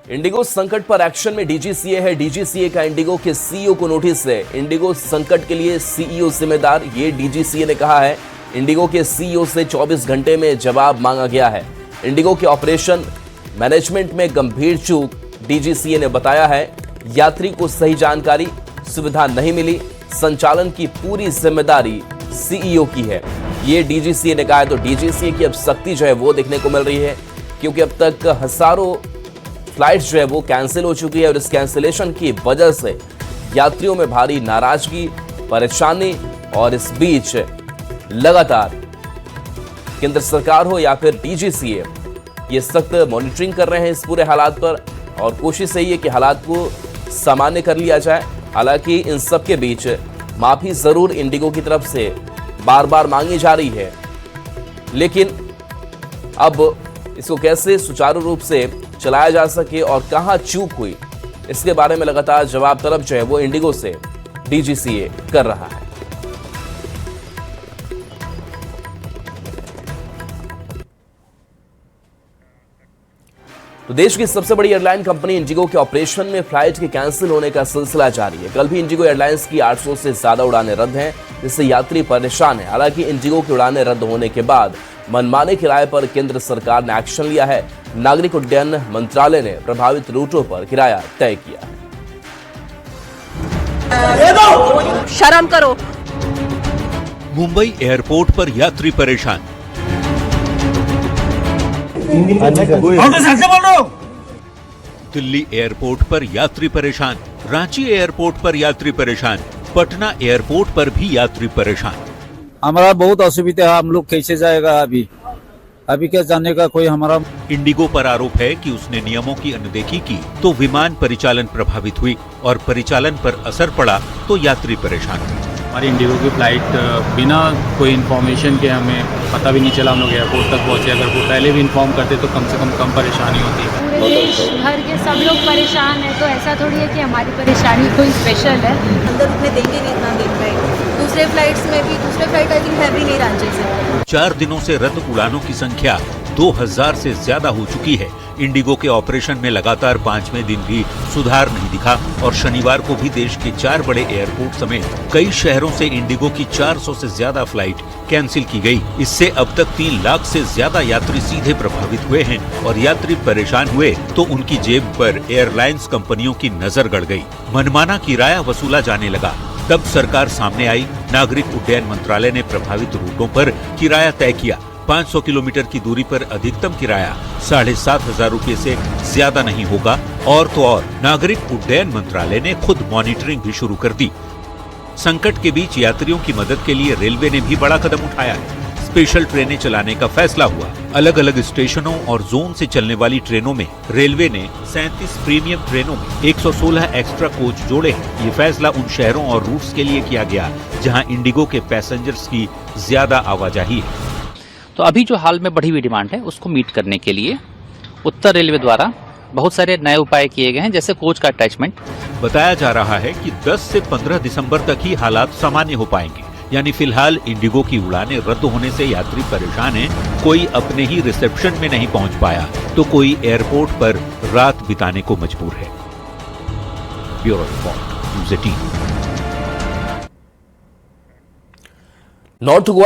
Indigo संकट पर action में डीजीसीए है। डीजीसीए का इंडिगो के सीईओ को नोटिस है। इंडिगो संकट के लिए सीईओ जिम्मेदार, ये डीजीसीए ने कहा है। इंडिगो के सीईओ से 24 घंटे में जवाब मांगा गया है। इंडिगो के ऑपरेशन मैनेजमेंट में गंभीर चूक, डीजीसीए ने बताया है। यात्री को सही जानकारी, सुविधा नहीं मिली, संचालन की पूरी जिम्मेदारी सीईओ की है, ये डीजीसीए ने कहा है। तो डीजीसीए की अब सख्ती जो है वो देखने को मिल रही है, क्योंकि अब तक हजारों फ्लाइट्स जो है वो कैंसिल हो चुकी है और इस कैंसिलेशन की वजह से यात्रियों में भारी नाराजगी, परेशानी, और इस बीच लगातार केंद्र सरकार हो या फिर डीजीसीए ये सख्त मॉनिटरिंग कर रहे हैं इस पूरे हालात पर, और कोशिश यही है कि हालात को सामान्य कर लिया जाए। हालांकि इन सब के बीच माफी जरूर इंडिगो की तरफ से बार बार मांगी जा रही है, लेकिन अब इसको कैसे सुचारू रूप से चलाया जा सके और कहां चूक हुई, इसके बारे में लगातार जवाब तलब जो है वो इंडिगो से डीजीसीए कर रहा है। तो देश की सबसे बड़ी एयरलाइन कंपनी इंडिगो के ऑपरेशन में फ्लाइट के कैंसिल होने का सिलसिला जारी है। कल भी इंडिगो एयरलाइंस की 800 से ज्यादा उड़ानें रद्द हैं, जिससे यात्री परेशान है। हालांकि इंडिगो की उड़ानें रद्द होने के बाद मनमाने किराए पर केंद्र सरकार ने एक्शन लिया है। नागरिक उड्डयन मंत्रालय ने प्रभावित रूटों पर किराया तय किया है। शर्म करो। मुंबई एयरपोर्ट पर यात्री परेशान। दिल्ली एयरपोर्ट पर यात्री परेशान, रांची एयरपोर्ट पर यात्री परेशान, पटना एयरपोर्ट पर भी यात्री परेशान। हमारा बहुत असुविधा है, हम लोग कैसे जाएगा अभी क्या जाने का कोई हमारा। इंडिगो पर आरोप है कि उसने नियमों की अनदेखी की तो विमान परिचालन प्रभावित हुई और परिचालन पर असर पड़ा तो यात्री परेशान हुए। हमारी इंडिगो की फ्लाइट बिना कोई इन्फॉर्मेशन के हमें पता भी नहीं चला, हम लोग एयरपोर्ट तक पहुंचे। अगर वो पहले भी इन्फॉर्म करते तो कम से कम परेशानी होती। पूरे देश भर के सब लोग परेशान है, तो ऐसा थोड़ी है कि हमारी परेशानी कोई स्पेशल है। अंदर रुकने देंगे नहीं इतना दिन में। दूसरे फ्लाइट्स में भी, दूसरे फ्लाइट आई थिंक है भी नहीं रांची से। 4 दिनों से रद्द उड़ानों की संख्या 2000 से ज्यादा हो चुकी है। इंडिगो के ऑपरेशन में लगातार 5वें दिन भी सुधार नहीं दिखा और शनिवार को भी देश के 4 बड़े एयरपोर्ट समेत कई शहरों से इंडिगो की 400 से ज्यादा फ्लाइट कैंसिल की गई। इससे अब तक 3 लाख से ज्यादा यात्री सीधे प्रभावित हुए हैं और यात्री परेशान हुए तो उनकी जेब पर एयरलाइंस कंपनियों की नजर गड़ गई। मनमाना किराया वसूला जाने लगा। तब सरकार सामने आई। नागरिक उड्डयन मंत्रालय ने प्रभावित रूटों पर किराया तय किया। 500 किलोमीटर की दूरी पर अधिकतम किराया 7,500 रुपए से ज्यादा नहीं होगा। और तो और नागरिक उड्डयन मंत्रालय ने खुद मॉनिटरिंग भी शुरू कर दी। संकट के बीच यात्रियों की मदद के लिए रेलवे ने भी बड़ा कदम उठाया है। स्पेशल ट्रेनें चलाने का फैसला हुआ। अलग अलग स्टेशनों और जोन से चलने वाली ट्रेनों में रेलवे ने 37 प्रीमियम ट्रेनों में 116 एक्स्ट्रा कोच जोड़े हैं। ये फैसला उन शहरों और रूट्स के लिए किया गया जहां इंडिगो के पैसेंजर्स की ज्यादा आवाजाही है। तो अभी जो हाल में बढ़ी हुई डिमांड है उसको मीट करने के लिए उत्तर रेलवे द्वारा बहुत सारे नए उपाय किए गए हैं, जैसे कोच का अटैचमेंट। बताया जा रहा है कि 10 से 15 दिसंबर तक ही हालात सामान्य हो पाएंगे। यानी फिलहाल इंडिगो की उड़ानें रद्द होने से यात्री परेशान हैं। कोई अपने ही रिसेप्शन में नहीं पहुंच पाया तो कोई एयरपोर्ट पर रात बिताने को मजबूर है। Bureau report, news 18। North Goa